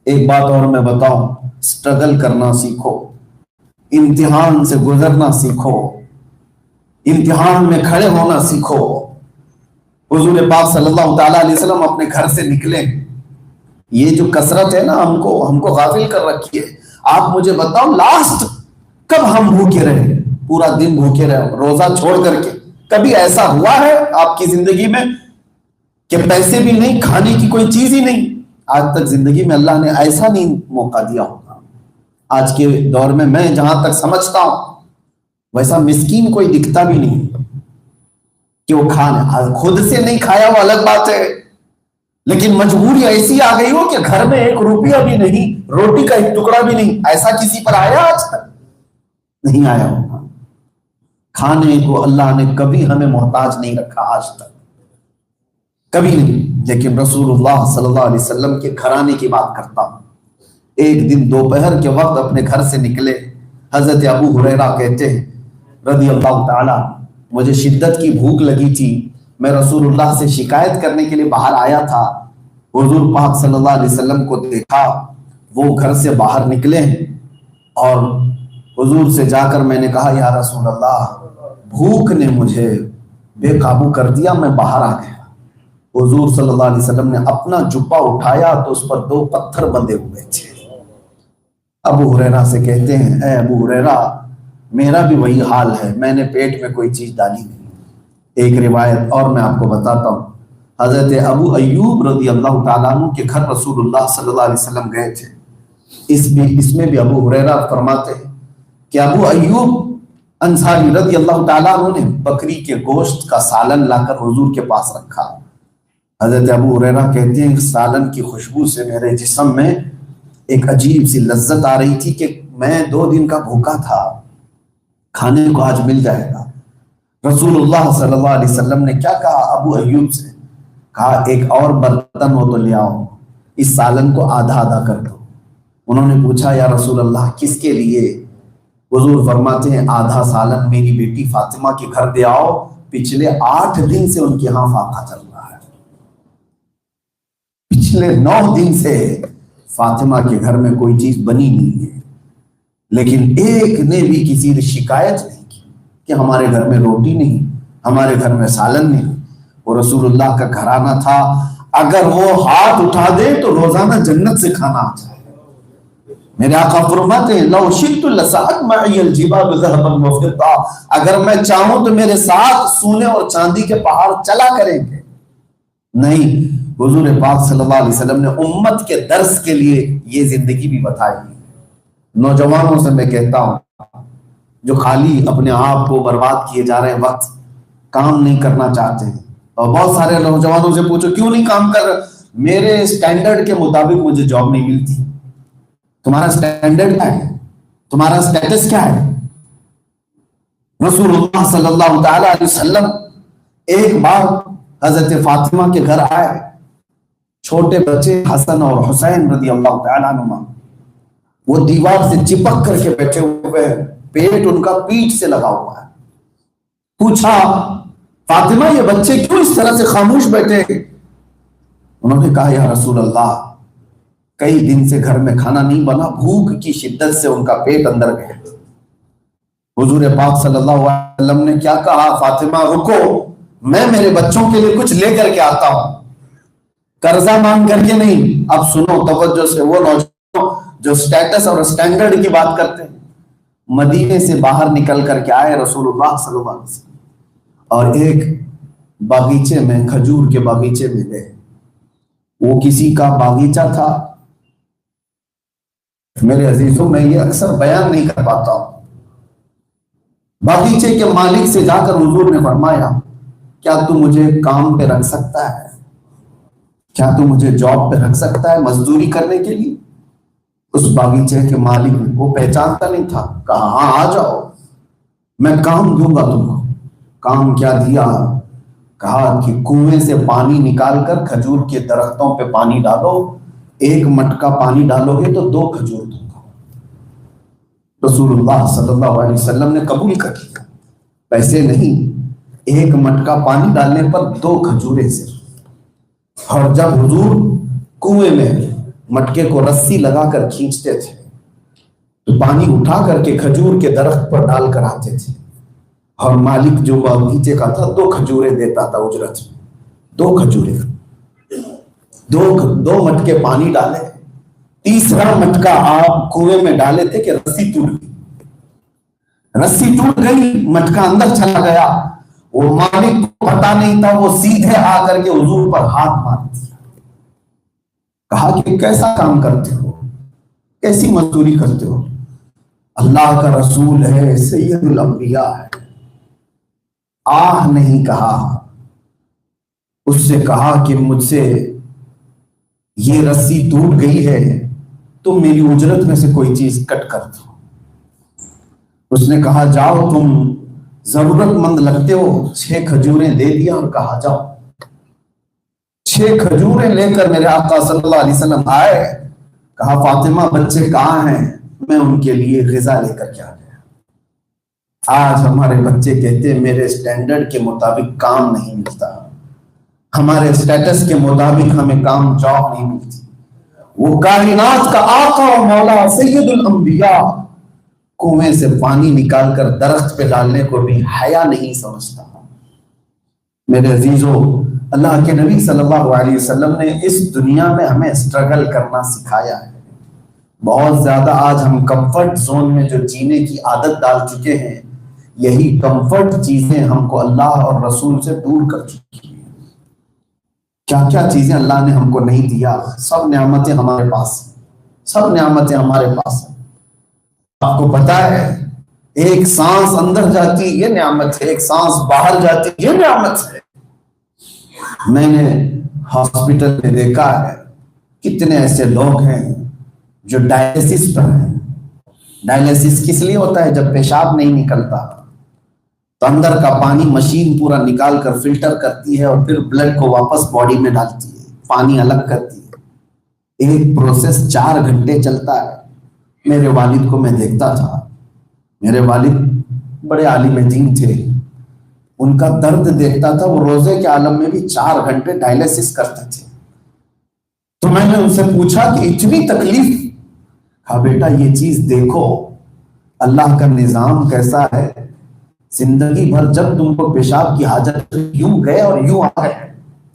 ایک بات اور میں بتاؤں، اسٹرگل کرنا سیکھو، امتحان سے گزرنا سیکھو، امتحان میں کھڑے ہونا سیکھو۔ حضور پاک صلی اللہ تعالیٰ علیہ وسلم اپنے گھر سے نکلے، یہ جو کثرت ہے نا ہم کو غافل کر رکھی ہے۔ آپ مجھے بتاؤ لاسٹ کب ہم بھوکے رہے، پورا دن بھوکے رہے روزہ چھوڑ کر کے؟ کبھی ایسا ہوا ہے آپ کی زندگی میں کہ پیسے بھی نہیں، کھانے کی کوئی چیز ہی نہیں؟ آج تک زندگی میں اللہ نے ایسا نہیں موقع دیا ہوگا۔ آج کے دور میں جہاں تک سمجھتا ہوں ویسا مسکین کوئی دکھتا بھی نہیں کہ وہ کھانا خود سے نہیں کھایا، وہ الگ بات ہے، لیکن مجبوری ایسی آ گئی ہو کہ گھر میں 1 روپیہ بھی نہیں، روٹی کا 1 ٹکڑا بھی نہیں۔ ایسا کسی پر آیا آج تک؟ نہیں آیا ہوگا۔ کھانے کو اللہ نے کبھی ہمیں محتاج نہیں رکھا آج تک، کبھی نہیں۔ لیکن رسول اللہ صلی اللہ علیہ وسلم کے گھرانے کی بات کرتا ہوں۔ ایک دن دوپہر کے وقت اپنے گھر سے نکلے، حضرت ابو ہریرہ کہتے ہیں رضی اللہ تعالی، مجھے شدت کی بھوک لگی تھی، میں رسول اللہ سے شکایت کرنے کے لیے باہر آیا تھا۔ حضور پاک صلی اللہ علیہ وسلم کو دیکھا، وہ گھر سے باہر نکلے اور حضور سے جا کر میں نے کہا یا رسول اللہ، بھوک نے مجھے بے قابو کر دیا، میں باہر آ گیا۔ حضور صلی اللہ علیہ وسلم نے اپنا جبہ اٹھایا تو اس پر 2 پتھر بندھے ہوئے تھے۔ ابو ہریرہ سے کہتے ہیں اے ابو ہریرہ، میرا بھی وہی حال ہے، میں نے پیٹ میں کوئی چیز ڈالی نہیں۔ ایک روایت اور میں آپ کو بتاتا ہوں، حضرت ابو ایوب رضی اللہ تعالیٰ عنہ کے گھر رسول اللہ صلی اللہ علیہ وسلم گئے تھے۔ اس میں بھی ابو ہریرہ فرماتے ہیں کہ ابو ایوب انصاری رضی اللہ تعالیٰ عنہ نے بکری کے گوشت کا سالن لا کر حضور کے پاس رکھا۔ حضرت ابو ہریرہ کہتے ہیں سالن کی خوشبو سے میرے جسم میں ایک عجیب سی لذت آ رہی تھی کہ میں 2 دن کا بھوکا تھا، کھانے کو آج مل جائے گا۔ رسول اللہ صلی اللہ علیہ وسلم نے کیا کہا ابو ایوب سے؟ کہا ایک اور برتن ہو تو لے آؤ، اس سالن کو آدھا آدھا کر دو۔ انہوں نے پوچھا یا رسول اللہ کس کے لیے؟ حضور فرماتے ہیں آدھا سالن میری بیٹی فاطمہ کے گھر دے آؤ، پچھلے 8 دن سے ان کے ہاں فاقہ چل رہا ہے، پچھلے 9 دن سے فاطمہ کے گھر میں کوئی چیز بنی نہیں ہے، لیکن ایک نے بھی کسی نے شکایت نہیں کی کہ ہمارے گھر میں روٹی نہیں، ہمارے گھر میں سالن نہیں۔ وہ رسول اللہ کا گھرانہ تھا، اگر وہ ہاتھ اٹھا دے تو روزانہ جنت سے کھانا آ جائے۔ میرے آقا فرماتے ہیں لو شئت لسعت معی الجبال ذهبا وفضة، اگر میں چاہوں تو میرے ساتھ سونے اور چاندی کے پہاڑ چلا کریں گے۔ نہیں، حضور پاک صلی اللہ علیہ وسلم نے امت کے درس کے لیے یہ زندگی بھی بتائی۔ نوجوانوں سے میں کہتا ہوں جو خالی اپنے آپ کو برباد کیے جا رہے ہیں، وقت کام نہیں کرنا چاہتے ہیں، اور بہت سارے نوجوانوں سے پوچھو کیوں نہیں کام کر رہے؟ میرے سٹینڈرڈ کے مطابق مجھے جاب نہیں ملتی۔ تمہارا سٹینڈرڈ کیا ہے؟ تمہارا سٹیٹس کیا ہے؟ رسول اللہ صلی اللہ تعالی علیہ وسلم ایک بار حضرت فاطمہ کے گھر آئے، چھوٹے بچے حسن اور حسین رضی اللہ تعالی عنہما وہ دیوار سے چپک کر کے بیٹھے ہوئے ہیں، پیٹ ان کا پیٹ سے لگا ہوا ہے۔ پوچھا فاطمہ یہ بچے کیوں اس طرح سے خاموش بیٹھے؟ انہوں نے کہا یا رسول اللہ کئی دن سے گھر میں کھانا نہیں بنا، بھوک کی شدت سے ان کا پیٹ اندر گیا۔ حضور پاک صلی اللہ علیہ وسلم نے کیا کہا؟ فاطمہ رکو، میں میرے بچوں کے لیے کچھ لے کر کے آتا ہوں، قرضہ مانگ کر کے نہیں۔ اب سنو توجہ سے، وہ نوجوان جو سٹیٹس اور سٹینڈرڈ کی بات کرتے ہیں، مدینے سے باہر نکل کر کے آئے رسول اللہ صلی اللہ علیہ وسلم، اور ایک باغیچے میں، کھجور کے باغیچے میں گئے۔ وہ کسی کا باغیچہ تھا، میرے عزیزوں میں یہ اکثر بیان نہیں کر پاتا ہوں۔ باغیچے کے مالک سے جا کر حضور نے فرمایا کیا تو مجھے کام پہ رکھ سکتا ہے؟ کیا تو مجھے جاب پہ رکھ سکتا ہے مزدوری کرنے کے لیے؟ اس باغیچے کے مالک وہ پہچانتا نہیں تھا، کہا ہاں آ جاؤ، میں کام دوں گا تم کو۔ کام کیا دیا؟ کہا کہ کنویں سے پانی نکال کر کھجور کے درختوں پہ پانی ڈالو، 1 مٹکا پانی ڈالو گے تو 2 کھجور دوں گا۔ رسول اللہ صلی اللہ علیہ وسلم نے قبول کر لیا، پیسے نہیں، 1 مٹکا پانی ڈالنے پر 2 کھجوریں صرف۔ اور جب حضور کنویں میں مٹکے کو رسی لگا کر کھینچتے تھے تو پانی اٹھا کر کے کھجور کے درخت پر ڈال کر آتے تھے، اور مالک جو باغیچے کا تھا 2 کھجوریں دیتا تھا اجرت میں، 2 کھجوریں، 2 مٹکے پانی ڈالے، تیسرا مٹکا آپ کنویں میں ڈالے تھے کہ رسی ٹوٹ گئی، رسی ٹوٹ گئی، مٹکا اندر چلا گیا، وہ مالک کو پتا نہیں تھا، وہ سیدھے آ کر کے حضور پر ہاتھ مار دیا، کہا کہ کیسا کام کرتے ہو، کیسی مزدوری کرتے ہو، اللہ کا رسول ہے، سید الانبیاء ہے، آہ نہیں کہا، اس سے کہا کہ مجھ سے یہ رسی ٹوٹ گئی ہے، تم میری اجرت میں سے کوئی چیز کٹ کر دو۔ اس نے کہا جاؤ، تم ضرورت مند لگتے ہو، 6 کھجوریں دے دیا اور کہا جاؤ۔ 6 کھجوریں لے کر میرے آقا صلی اللہ علیہ وسلم آئے، کہا فاطمہ بچے کہاں ہیں، میں ان کے لیے غذا لے کر کے آ گیا۔ آج ہمارے بچے کہتے ہیں میرے سٹینڈرڈ کے مطابق کام نہیں ملتا، ہمارے سٹیٹس کے مطابق ہمیں کام جاب نہیں ملتی۔ وہ کائنات کا آقا و مولا سید الانبیاء کنویں سے پانی نکال کر درخت پہ ڈالنے کو بھی حیا نہیں سمجھتا۔ میرے عزیزو، اللہ کے نبی صلی اللہ علیہ وسلم نے اس دنیا میں ہمیں اسٹرگل کرنا سکھایا ہے۔ بہت زیادہ آج ہم کمفرٹ زون میں جو جینے کی عادت ڈال چکے ہیں، یہی کمفرٹ چیزیں ہم کو اللہ اور رسول سے دور کر چکی ہیں۔ کیا کیا چیزیں اللہ نے ہم کو نہیں دیا، سب نعمتیں ہمارے پاس ہیں، سب نعمتیں ہمارے پاس ہیں۔ آپ کو پتا ہے ایک سانس اندر جاتی یہ نعمت ہے، ایک سانس باہر جاتی یہ نعمت ہے۔ میں نے ہاسپٹل میں دیکھا ہے کتنے ایسے لوگ ہیں جو ڈائلیسس پر ہیں۔ ڈائلیسس کس لیے ہوتا ہے؟ جب پیشاب نہیں نکلتا تو اندر کا پانی مشین پورا نکال کر فلٹر کرتی ہے اور پھر بلڈ کو واپس باڈی میں ڈالتی ہے، پانی الگ کرتی ہے۔ ایک پروسیس 4 گھنٹے چلتا ہے۔ میرے والد کو میں دیکھتا تھا، میرے والد بڑے عالم دین تھے، ان کا درد دیکھتا تھا، وہ روزے کے عالم میں بھی 4 گھنٹے ڈائلیسس کرتے تھے۔ تو میں نے ان سے پوچھا کہ اتنی تکلیف؟ کہا بیٹا یہ چیز دیکھو اللہ کا نظام کیسا ہے، زندگی بھر جب تم کو پیشاب کی حاجت یوں گئے اور یوں آ گئے،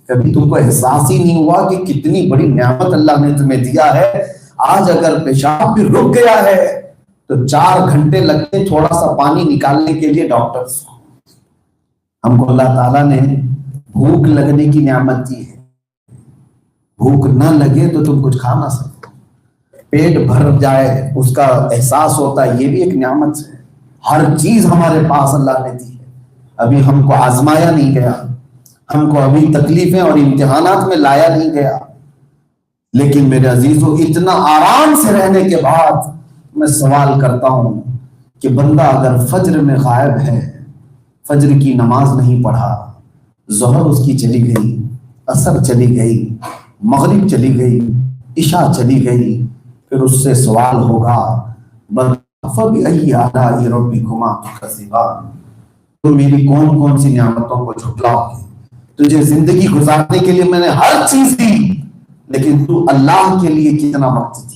کبھی تم کو احساس ہی نہیں ہوا کہ کتنی بڑی نعمت اللہ نے تمہیں دیا ہے۔ آج اگر پیشاب بھی رک گیا ہے تو 4 گھنٹے لگتے تھوڑا سا پانی نکالنے کے لیے ڈاکٹرز۔ ہم کو اللہ تعالیٰ نے بھوک لگنے کی نعمت دی ہے، بھوک نہ لگے تو تم کچھ کھا نہ سکتے، پیٹ بھر جائے اس کا احساس ہوتا ہے، یہ بھی ایک نعمت ہے۔ ہر چیز ہمارے پاس اللہ نے دی ہے، ابھی ہم کو آزمایا نہیں گیا، ہم کو ابھی تکلیفیں اور امتحانات میں لایا نہیں گیا۔ لیکن میرے عزیزو، اتنا آرام سے رہنے کے بعد میں سوال کرتا ہوں کہ بندہ اگر فجر میں غائب ہے، فجر کی نماز نہیں پڑھا، ظہر اس کی چلی گئی، عصر چلی گئی، مغرب چلی گئی، عشاء چلی گئی، پھر اس سے سوال ہوگا فَبِأَيِّ آلَاءِ رَبِّكُمَا تُكَذِّبَانِ، تم میری کون کون سی نعمتوں کو جھٹلاؤ گے؟ تجھے زندگی گزارنے کے لیے میں نے ہر چیز دی، لیکن تو اللہ کے لیے کتنا وقت دیا؟